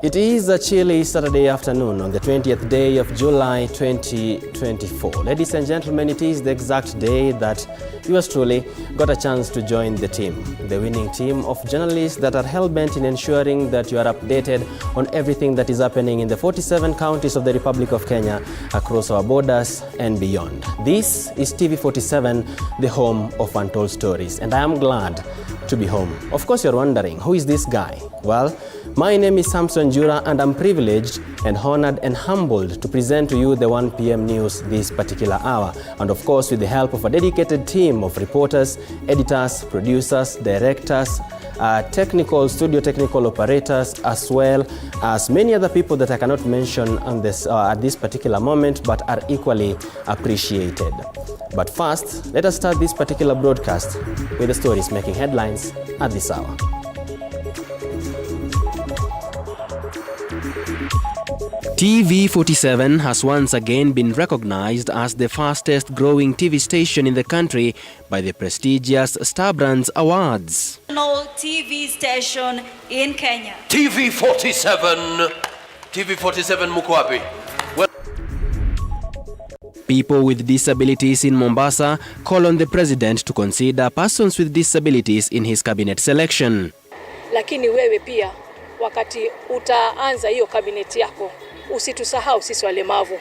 It is a chilly Saturday afternoon on the 20th day of July 2024. Ladies and gentlemen, it is the exact day that yours truly got a chance to join the team. The winning team of journalists that are hell-bent in ensuring that you are updated on everything that is happening in the 47 counties of the Republic of Kenya, across our borders and beyond. This is TV47, the home of untold stories, and I am glad to be home. Of course, you're wondering, who is this guy? Well, my name is Samson Jura, and I'm privileged and honored and humbled to present to you the 1 p.m. news this particular hour. And of course, with the help of a dedicated team of reporters, editors, producers, directors, studio technical operators, as well as many other people that I cannot mention on this, at this particular moment, but are equally appreciated. But first, let us start this particular broadcast with the stories making headlines at this hour. TV47 has once again been recognized as the fastest growing TV station in the country by the prestigious StarTimes Awards. TV station in Kenya. TV47 Mukwabi. People with disabilities in Mombasa call on the president to consider persons with disabilities in his cabinet selection. Lakini wewe pia wakati utaanza hiyo cabinet yako usitusahau sisi walemavu.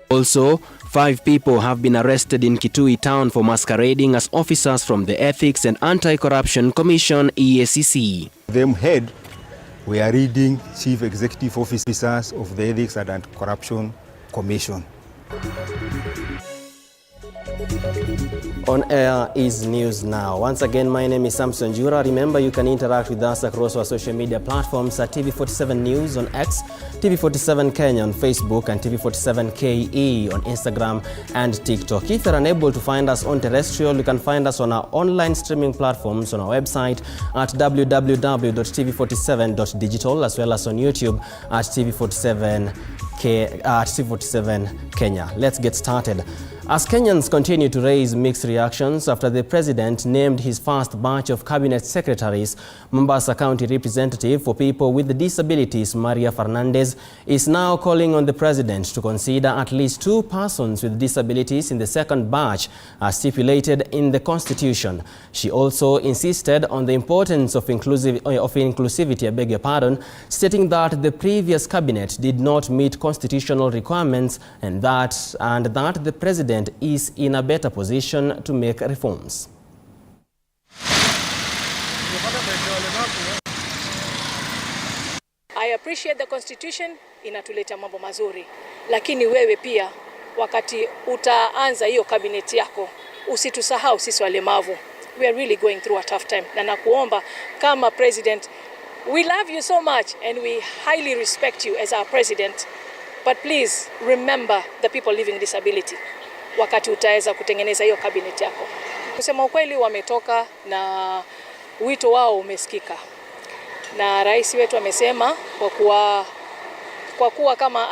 Also, 5 people have been arrested in Kitui town for masquerading as officers from the Ethics and Anti-Corruption Commission EACC. Them head, we are reading chief executive officers of the Ethics and Anti-Corruption Commission. On air is news now. Once again, my name is Samson Jura. Remember, you can interact with us across our social media platforms at TV47 News on X, TV47 Kenya on Facebook, and TV47KE on Instagram and TikTok. If you're unable to find us on terrestrial, you can find us on our online streaming platforms on our website at www.tv47.digital, as well as on YouTube at TV47 Kenya. Let's get started. As Kenyans continue to raise mixed reactions after the president named his first batch of cabinet secretaries, Mombasa County Representative for People with Disabilities, Maria Fernandez, is now calling on the president to consider at least 2 persons with disabilities in the second batch as stipulated in the Constitution. She also insisted on the importance of inclusivity, stating that the previous cabinet did not meet constitutional requirements and that the president is in a better position to make reforms. I appreciate the constitution, inatuleta mambo mazuri. Lakini wewe pia wakati utaanza hiyo cabinet yako usitusahau sisi walemavu. We are really going through a tough time. Na nakuomba kama president, we love you so much and we highly respect you as our president. But please remember the people living with disability wakati utaweza kutengeneza hiyo cabinet yako. Kusema ukweli, wametoka na wito wao umesikika. Na rais wetu amesema kwa kuwa kama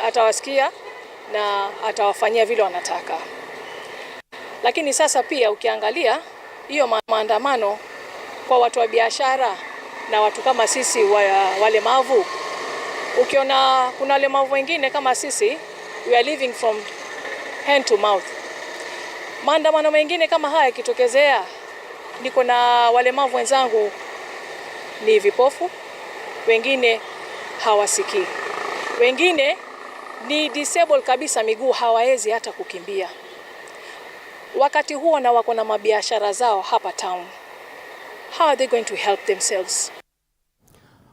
atawasikia na atawafanyia vile wanataka. Lakini sasa pia ukiangalia hiyo maandamano kwa watu wa biashara na watu kama sisi walemavu, ukiona kuna walemavu wengine kama sisi, we are living from hand to mouth. Maandamano mengine kama haya kitokezea, niko na walemavu wenzangu ni vipofu, wengine hawasikii, wengine ni disabled kabisa, miguu hawawezi hata kukimbia. Wakati huo na wako na mabiashara zao hapa town, how are they going to help themselves?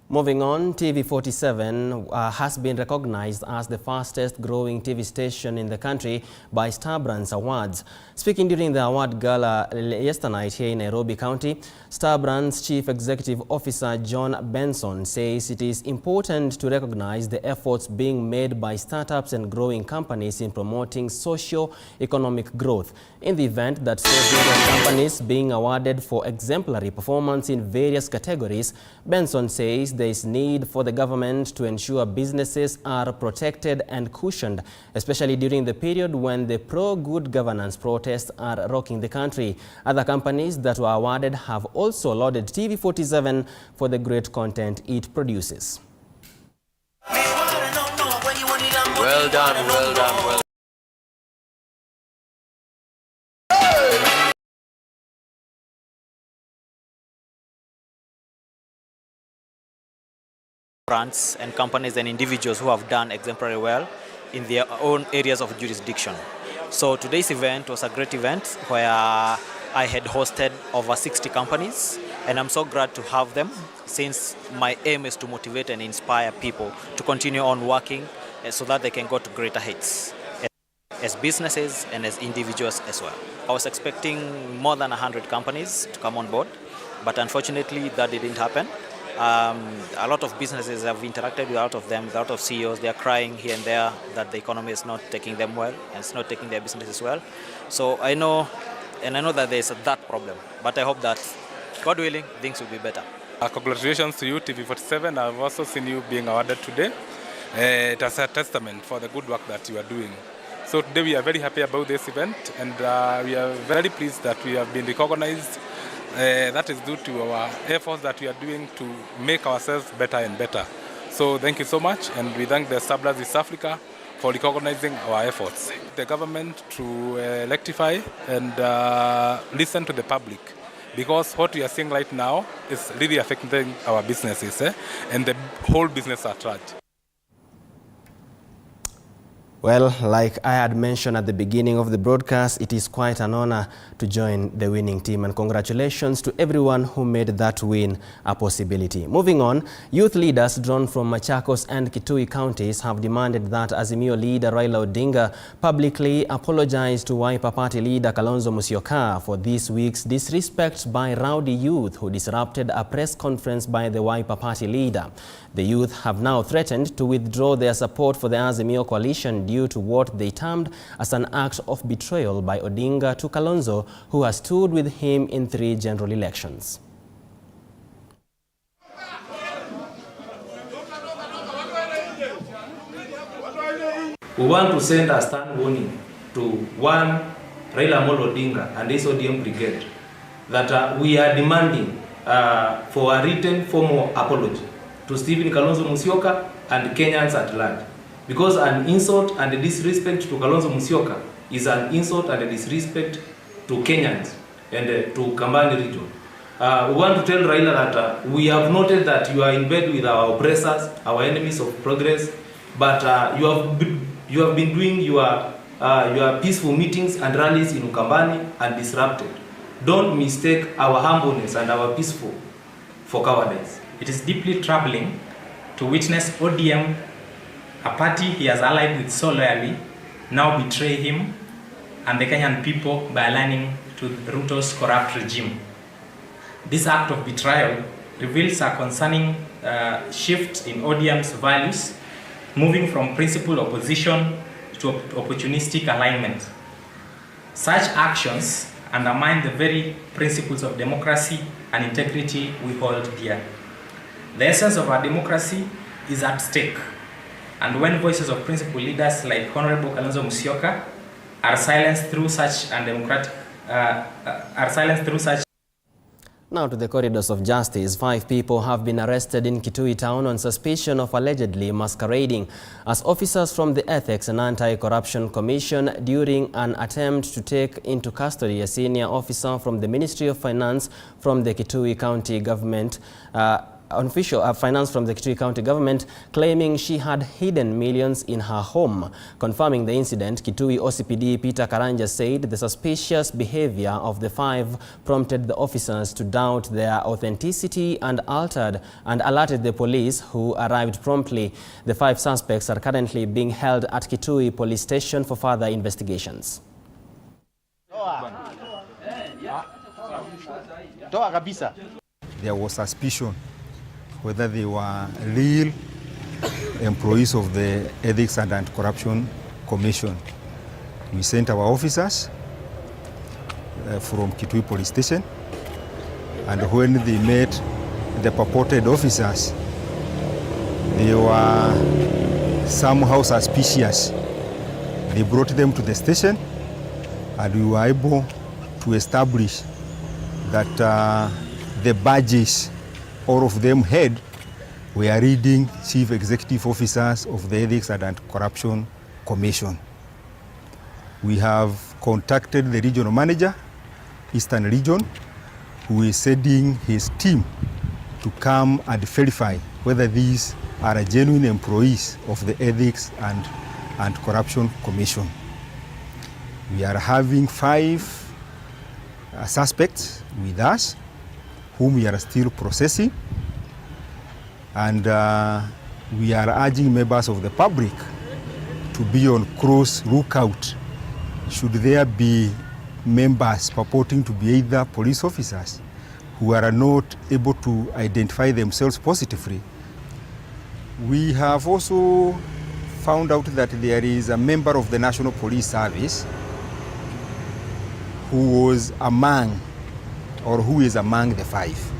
Moving on, TV47 has been recognized as the fastest growing TV station in the country by StarTimes Awards. Speaking during the award gala yesterday night here in Nairobi County, StarTimes Chief Executive Officer John Benson says it is important to recognize the efforts being made by startups and growing companies in promoting socio-economic growth. In the event that various companies being awarded for exemplary performance in various categories, Benson says there is need for the government to ensure businesses are protected and cushioned, especially during the period when the pro-good governance protests are rocking the country. Other companies that were awarded have also lauded TV47 for the great content it produces. Well done, well done, well done. Brands and companies and individuals who have done exemplary well in their own areas of jurisdiction. So today's event was a great event where I had hosted over 60 companies, and I'm so glad to have them, since my aim is to motivate and inspire people to continue on working so that they can go to greater heights as businesses and as individuals as well. I was expecting more than 100 companies to come on board, but unfortunately that didn't happen. A lot of businesses have interacted with a lot of them, with a lot of CEOs. They are crying here and there that the economy is not taking them well and it's not taking their businesses well. So I know that there is that problem, but I hope that, God willing, things will be better. Congratulations to you, TV47. I've also seen you being awarded today. It is a testament for the good work that you are doing. So today we are very happy about this event, and we are very pleased that we have been recognized. That is due to our efforts that we are doing to make ourselves better and better. So thank you so much, and we thank the Established East Africa for recognizing our efforts. The government to rectify and listen to the public, because what we are seeing right now is really affecting our businesses and the whole business at large. Well, like I had mentioned at the beginning of the broadcast, it is quite an honor to join the winning team, and congratulations to everyone who made that win a possibility. Moving on, youth leaders drawn from Machakos and Kitui counties have demanded that Azimio leader Raila Odinga publicly apologize to Wiper Party leader Kalonzo Musyoka for this week's disrespect by rowdy youth who disrupted a press conference by the Wiper Party leader. The youth have now threatened to withdraw their support for the Azimio coalition due to what they termed as an act of betrayal by Odinga to Kalonzo, who has stood with him in 3 general elections. We want to send a stern warning to one Raila Amolo Odinga and his ODM brigade that we are demanding for a written formal apology to Stephen Kalonzo Musyoka and Kenyans at large. Because an insult and a disrespect to Kalonzo Musyoka is an insult and a disrespect to Kenyans and to Kambani region. We want to tell Raila that we have noted that you are in bed with our oppressors, our enemies of progress, but you have been doing your peaceful meetings and rallies in Ukambani and disrupted. Don't mistake our humbleness and our peaceful for cowardice. It is deeply troubling to witness ODM, a party he has allied with so loyally, now betray him and the Kenyan people by aligning to Ruto's corrupt regime. This act of betrayal reveals a concerning shift in ODM's values, moving from principled opposition to opportunistic alignment. Such actions undermine the very principles of democracy and integrity we hold dear. The essence of our democracy is at stake, and when voices of principled leaders like Honorable Kalonzo Musyoka are silenced through such undemocratic, Now to the corridors of justice. 5 people have been arrested in Kitui town on suspicion of allegedly masquerading as officers from the Ethics and Anti-Corruption Commission during an attempt to take into custody a senior officer from the Ministry of Finance from the Kitui County Government. Finance from the Kitui County Government, claiming she had hidden millions in her home. Confirming the incident, Kitui OCPD Peter Karanja said the suspicious behavior of the 5 prompted the officers to doubt their authenticity and alerted the police, who arrived promptly. The 5 suspects are currently being held at Kitui Police Station for further investigations. There was suspicion whether they were real employees of the Ethics and Anti-Corruption Commission. We sent our officers from Kitui Police Station, and when they met the purported officers, they were somehow suspicious. They brought them to the station, and we were able to establish that the badges all of them had were reading chief executive officers of the Ethics and Anti-Corruption Commission. We have contacted the regional manager, Eastern Region, who is sending his team to come and verify whether these are genuine employees of the Ethics and Anti-Corruption Commission. We are having 5 suspects with us, whom we are still processing, and we are urging members of the public to be on close lookout should there be members purporting to be either police officers who are not able to identify themselves positively. We have also found out that there is a member of the National Police Service who was among, or who is among the 5.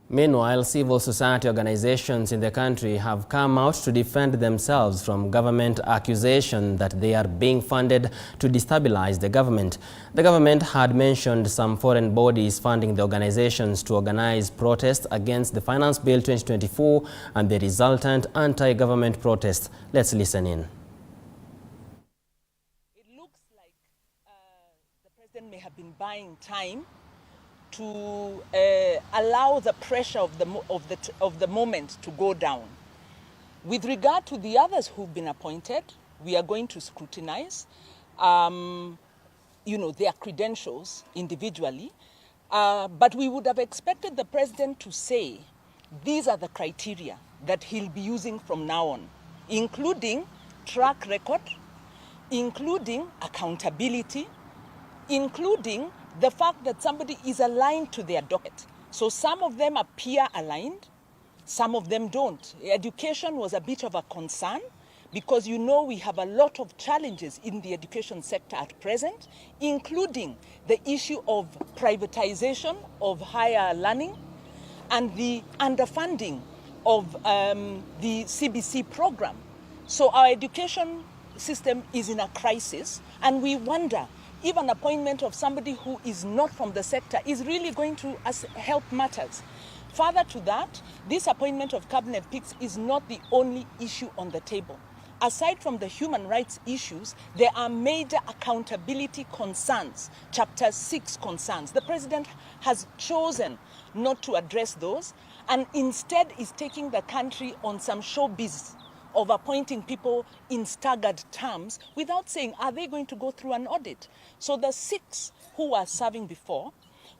Meanwhile, civil society organizations in the country have come out to defend themselves from government accusation that they are being funded to destabilize the government. The government had mentioned some foreign bodies funding the organizations to organize protests against the Finance Bill 2024 and the resultant anti-government protests. Let's listen in. It looks like the president may have been buying time to allow the pressure of the moment to go down. With regard to the others who've been appointed, we are going to scrutinize, their credentials individually, but we would have expected the president to say these are the criteria that he'll be using from now on, including track record, including accountability, including the fact that somebody is aligned to their docket. So some of them appear aligned, some of them don't. Education was a bit of a concern because we have a lot of challenges in the education sector at present, including the issue of privatization of higher learning and the underfunding of the CBC program. So our education system is in a crisis, and we wonder if an appointment of somebody who is not from the sector is really going to help matters. Further to that, this appointment of cabinet picks is not the only issue on the table. Aside from the human rights issues, there are major accountability concerns, Chapter 6 concerns. The president has chosen not to address those and instead is taking the country on some showbiz of appointing people in staggered terms without saying, are they going to go through an audit? So the 6 who are serving before,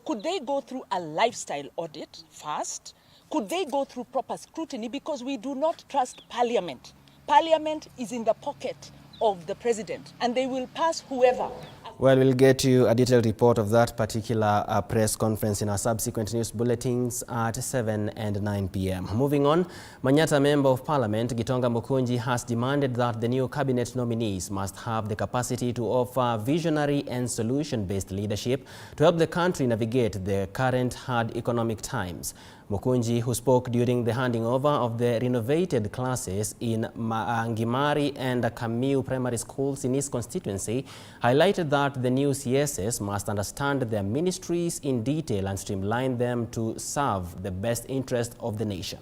could they go through a lifestyle audit first? Could they go through proper scrutiny? Because we do not trust Parliament. Parliament is in the pocket of the president, and they will pass whoever. Well, we'll get you a detailed report of that particular press conference in our subsequent news bulletins at 7 and 9 p.m. Moving on, Manyata Member of Parliament Gitonga Mukunji has demanded that the new cabinet nominees must have the capacity to offer visionary and solution-based leadership to help the country navigate the current hard economic times. Mukunji, who spoke during the handing over of the renovated classes in Ngimari and Kamiu primary schools in his constituency, highlighted that the new CSS must understand their ministries in detail and streamline them to serve the best interest of the nation.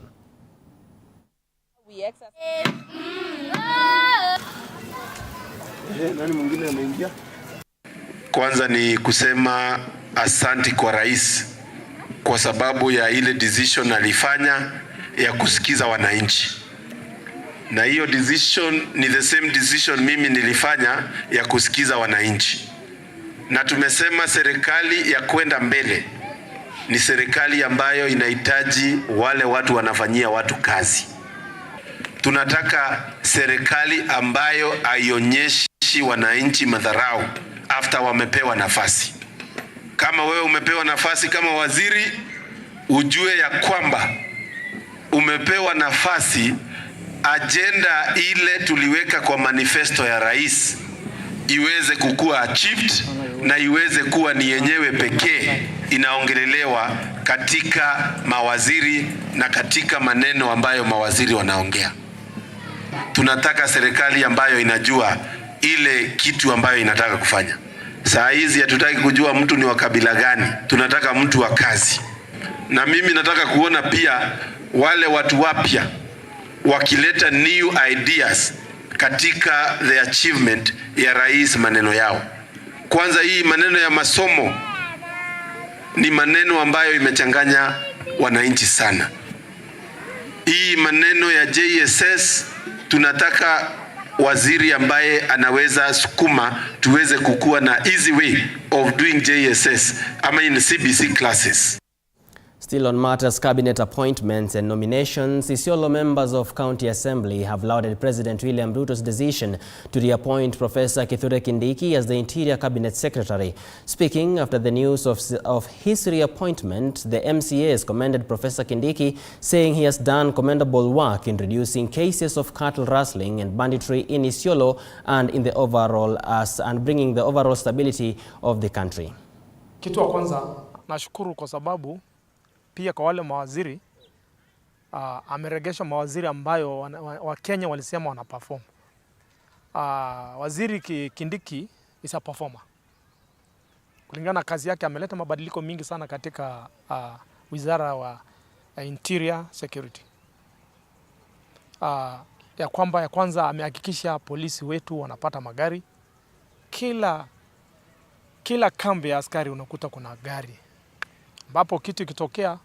Kwanza ni kusema asanti kwa rais kwa sababu ya ile decision alifanya ya kusikiza wananchi. Na hiyo decision ni the same decision mimi nilifanya ya kusikiza wananchi. Na tumesema serikali ya kwenda mbele ni serikali ambayo inahitaji wale watu wanafanyia watu kazi. Tunataka serikali ambayo haionyeshi wananchi madharau after wamepewa nafasi. Kama wewe umepewa nafasi kama waziri, ujue ya kwamba umepewa nafasi, agenda ile tuliweka kwa manifesto ya rais iweze kukua achieved na iweze kuwa ni yenyewe pekee inaongelelewa katika mawaziri na katika maneno ambayo mawaziri wanaongea. Tunataka serikali ambayo inajua ile kitu ambayo inataka kufanya. Saa hizi hatutaki kujua mtu ni wa kabila gani, tunataka mtu wa kazi. Na mimi nataka kuona pia wale watu wapya wakileta new ideas katika the achievement ya rais maneno yao. Kwanza hii maneno ya masomo ni maneno ambayo imechanganya wananchi sana. Hii maneno ya JSS tunataka waziri ambaye anaweza sukuma tuweze kukua na easy way of doing JSS ama in CBC classes. Still on matters cabinet appointments and nominations, Isiolo members of County Assembly have lauded President William Ruto's decision to reappoint Professor Kithure Kindiki as the Interior Cabinet Secretary. Speaking after the news of his reappointment, the MCAs commended Professor Kindiki, saying he has done commendable work in reducing cases of cattle rustling and banditry in Isiolo and in the overall and bringing the overall stability of the country. Kitu wa kwanza nashukuru kwa sababu pia kwa wale mawaziri ameregesha mawaziri ambayo wa Kenya walisema wana perform. Waziri Kindiki is a performer. Kulingana na kazi yake ameleta mabadiliko mingi sana katika wizara wa Interior Security. Ya kwanza amehakikisha polisi wetu wanapata magari. Kila kambi ya askari unakuta kuna gari, ambapo kitu kitokea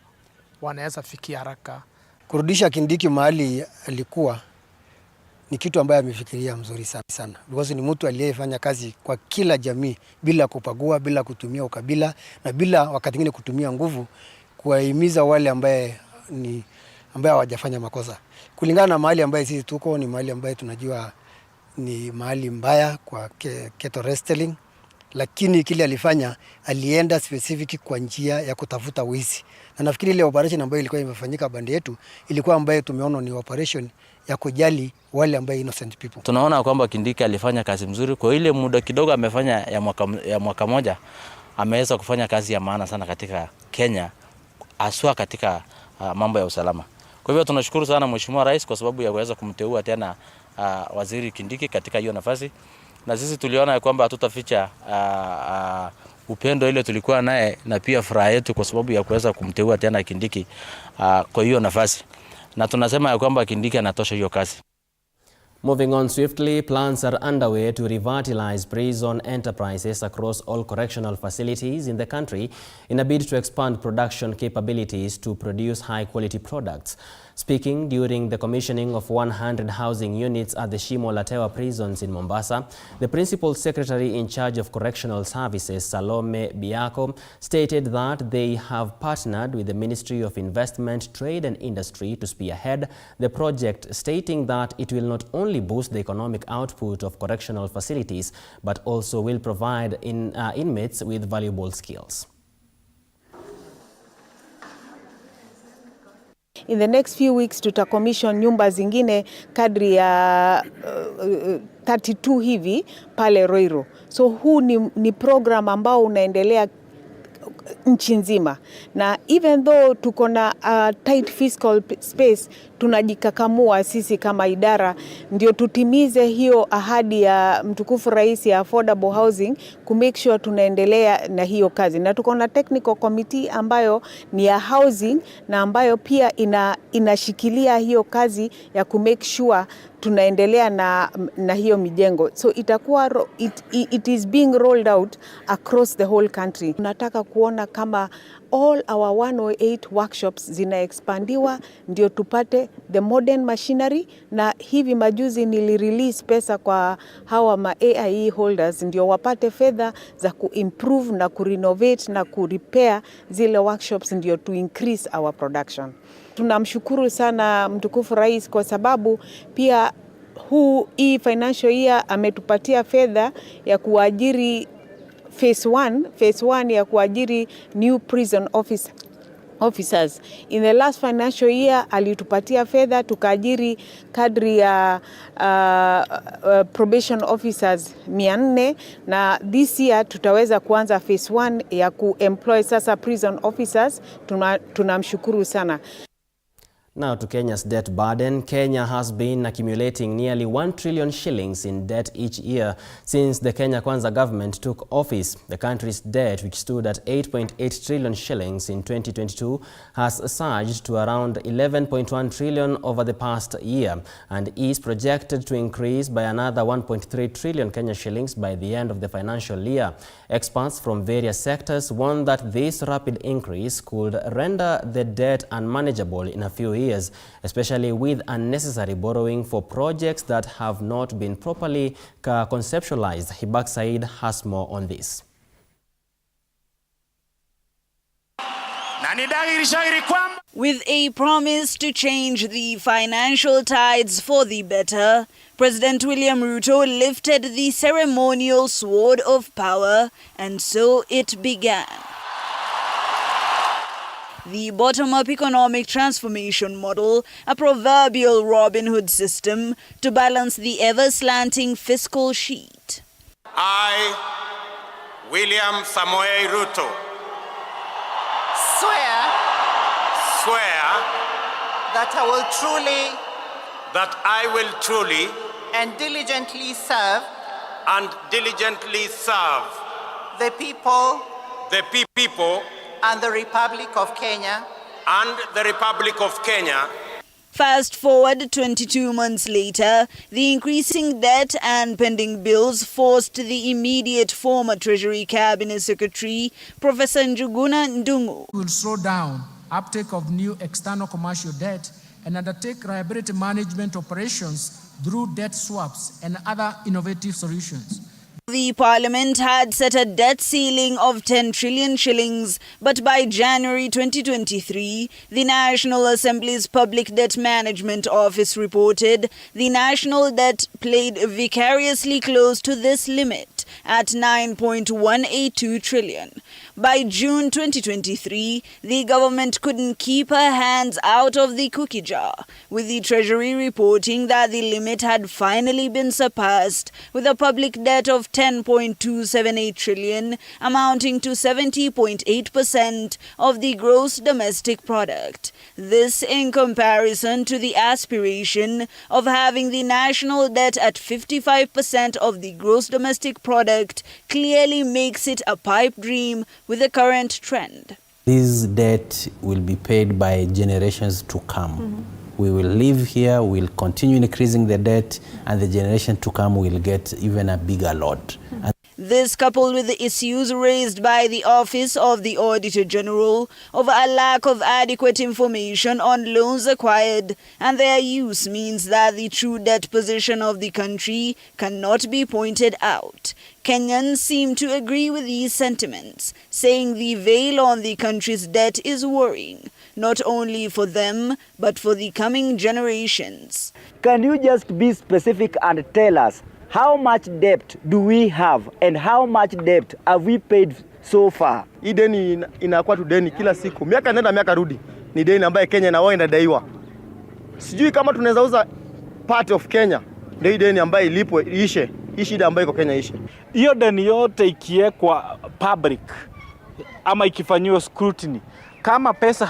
wanaweza fikia haraka. Kurudisha Kindiki mahali alikuwa ni kitu ambaye amefikiria mzuri sana. Because ni mtu aliyefanya kazi kwa kila jamii bila kupagua, bila kutumia ukabila na bila wakati mwingine kutumia nguvu kuwahimiza wale ambaye hawajafanya makosa. Kulingana na mahali ambaye sisi tuko ni mahali ambaye tunajua ni mahali mbaya kwa cattle wrestling. Lakini kile alifanya, alienda specific kwa njia ya kutafuta wizi. Na nafikiri ile operation ambayo ilikuwa imefanyika bandi yetu ilikuwa ambayo tumeona ni operation ya kujali wale ambayo innocent people. Tunaona kwamba Kindiki alifanya kazi mzuri kwa ile muda kidogo amefanya ya mwaka moja, ameweza kufanya kazi ya maana sana katika Kenya, haswa katika mambo ya usalama. Kwa hivyo tunashukuru sana Mheshimiwa Rais kwa sababu ya kuweza kumteua tena waziri Kindiki katika hiyo nafasi. Na sisi tuliona kwamba hatutaficha upendo ile tulikuwa naye na pia furaha yetu kwa sababu ya kuweza kumteua tena Kindiki kwa hiyo nafasi. Na tunasema ya kwamba Kindiki anatosha hiyo kazi. Moving on swiftly, plans are underway to revitalize prison enterprises across all correctional facilities in the country in a bid to expand production capabilities to produce high-quality products. Speaking during the commissioning of 100 housing units at the Shimo Latewa prisons in Mombasa, the Principal Secretary in charge of Correctional Services, Salome Biako, stated that they have partnered with the Ministry of Investment, Trade and Industry to spearhead the project, stating that it will not only boost the economic output of correctional facilities, but also will provide inmates with valuable skills. In the next few weeks tutacommission nyumba zingine kadri ya 32 hivi pale Roiro. So huu ni program ambao unaendelea nchi nzima. Na even though tuko na tight fiscal space, tunajikakamua sisi kama idara ndio tutimize hiyo ahadi ya mtukufu rais ya affordable housing, ku make sure tunaendelea na hiyo kazi. Na tuko na technical committee ambayo ni ya housing na ambayo pia inashikilia hiyo kazi ya ku make sure tunaendelea na hiyo mijengo. So itakuwa it is being rolled out across the whole country. Tunataka kuona kama all our 108 workshops zinaexpandiwa ndio tupate the modern machinery, na hivi majuzi nilirelease pesa kwa hawa ma AIE holders ndio wapate fedha za kuimprove na kurenovate na kurepair zile workshops ndio to increase our production. Tunamshukuru sana mtukufu rais kwa sababu pia hii financial year ametupatia fedha ya kuajiri phase 1 ya kuajiri new prison officers. In the last financial year alitupatia fedha tukaajiri kadri ya probation officers 400, na this year tutaweza kuanza phase 1 ya kuemploy sasa prison officers. Tunamshukuru sana. Now to Kenya's debt burden. Kenya has been accumulating nearly 1 trillion shillings in debt each year since the Kenya Kwanza government took office. The country's debt, which stood at 8.8 trillion shillings in 2022, has surged to around 11.1 trillion over the past year and is projected to increase by another 1.3 trillion Kenya shillings by the end of the financial year. Experts from various sectors warn that this rapid increase could render the debt unmanageable in a few years, especially with unnecessary borrowing for projects that have not been properly conceptualized. Hibak Said has more on this. With a promise to change the financial tides for the better, President William Ruto lifted the ceremonial sword of power, and so it began. The bottom-up economic transformation model, a proverbial Robin Hood system to balance the ever-slanting fiscal sheet. I, William Samoei Ruto, swear that I will truly and diligently serve the people and the Republic of Kenya Fast forward 22 months later, the increasing debt and pending bills forced the immediate former Treasury Cabinet Secretary, Professor Njuguna Ndung'u, will slow down uptake of new external commercial debt and undertake liability management operations through debt swaps and other innovative solutions. The Parliament had set a debt ceiling of 10 trillion shillings, but by January 2023, the National Assembly's Public Debt Management Office reported the national debt played vicariously close to this limit at 9.182 trillion. By June 2023, the government couldn't keep her hands out of the cookie jar, with the Treasury reporting that the limit had finally been surpassed, with a public debt of 10.278 trillion, amounting to 70.8% of the gross domestic product. This in comparison to the aspiration of having the national debt at 55% of the gross domestic product clearly makes it a pipe dream with the current trend. This debt will be paid by generations to come. We will live here, we'll continue increasing the debt, and the generation to come will get even a bigger load. This, coupled with the issues raised by the Office of the Auditor General over a lack of adequate information on loans acquired and their use, means that the true debt position of the country cannot be pointed out. Kenyans seem to agree with these sentiments, saying the veil on the country's debt is worrying, not only for them, but for the coming generations. Can you just be specific and tell us how much debt do we have and how much debt have we paid so far? Hii deni inakuwa tu deni kila siku. Miaka nenda miaka rudi. Ni deni ambayo Kenya na wao inadaiwa. Sijui kama tunaweza uza part of Kenya ndio hii deni ambayo ilipwe ishe. Hii shida ambayo iko Kenya ishe. Hiyo deni yote ikiwekwa public ama ikifanyiwa scrutiny, kama pesa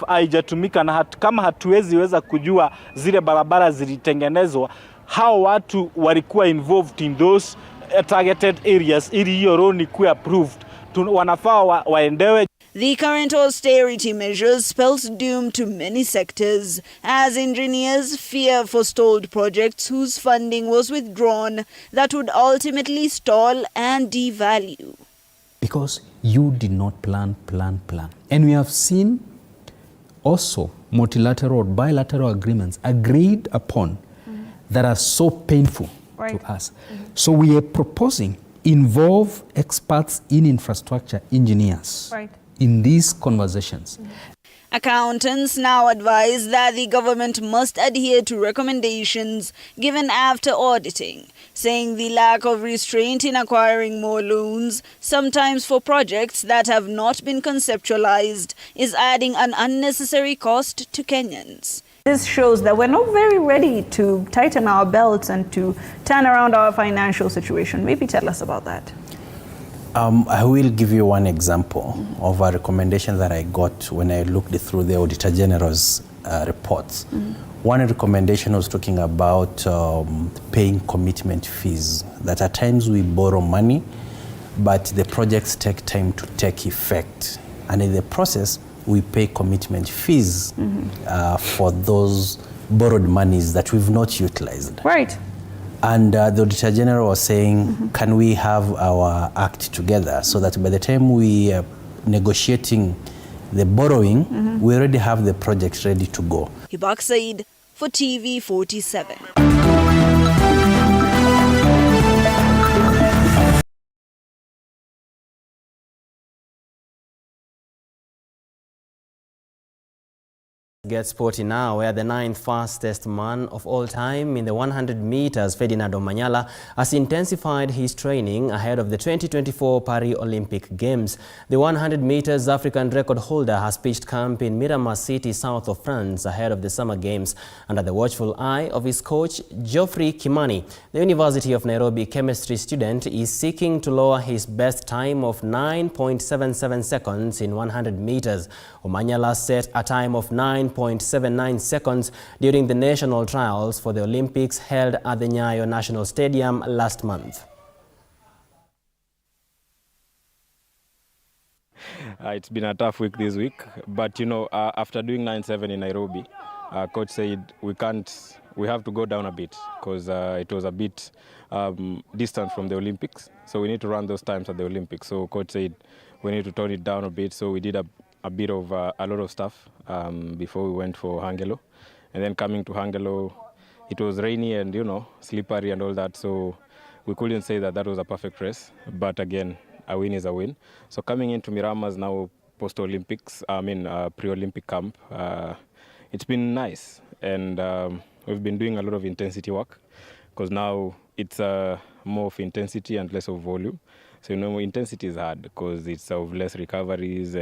haijatumika na kama hatuwezi weza kujua zile barabara zilitengenezwa, hao watu walikuwa involved in those targeted areas ili hiyo loan ikuwe approved, wanafaa waendewe. The current austerity measures spells doom to many sectors as engineers fear for stalled projects whose funding was withdrawn that would ultimately stall and devalue. Because you did not plan. And we have seen also multilateral or bilateral agreements agreed upon that are so painful to us. So we are proposing involve experts in infrastructure, engineers in these conversations. Accountants now advise that the government must adhere to recommendations given after auditing, saying the lack of restraint in acquiring more loans, sometimes for projects that have not been conceptualized, is adding an unnecessary cost to Kenyans. This shows that we're not very ready to tighten our belts and to turn around our financial situation. Maybe tell us about that. I will give you one example of a recommendation that I got when I looked through the Auditor General's reports. One recommendation was talking about paying commitment fees, that at times we borrow money, but the projects take time to take effect. And in the process, we pay commitment fees for those borrowed monies that we've not utilized. Right. And the Auditor General was saying, can we have our act together so that by the time we are negotiating the borrowing, we already have the project ready to go. Hibak Said for TV 47. Get sporty now, where the 9th fastest man of all time in the 100 meters, Ferdinand Omanyala, has intensified his training ahead of the 2024 Paris Olympic Games. The 100 meters African record holder has pitched camp in Miramar City, south of France, ahead of the Summer Games, under the watchful eye of his coach, Geoffrey Kimani. The University of Nairobi chemistry student is seeking to lower his best time of 9.77 seconds in 100 meters. Omanyala set a time of 9.79 seconds during the national trials for the Olympics held at the Nyayo National Stadium last month. It's been a tough week this week, but you know, after doing 9.7 in Nairobi, coach said we have to go down a bit because it was a bit distant from the Olympics. So we need to run those times at the Olympics. So coach said we need to tone it down a bit. So we did a bit of a lot of stuff before we went for Hangelo. And then coming to Hangelo, it was rainy and, you know, slippery and all that. So we couldn't say that was a perfect race. But again, a win is a win. So coming into Miramars now post-Olympics, pre-Olympic camp, it's been nice. And we've been doing a lot of intensity work because now it's more of intensity and less of volume. So, you know, intensity is hard because it's of less recoveries.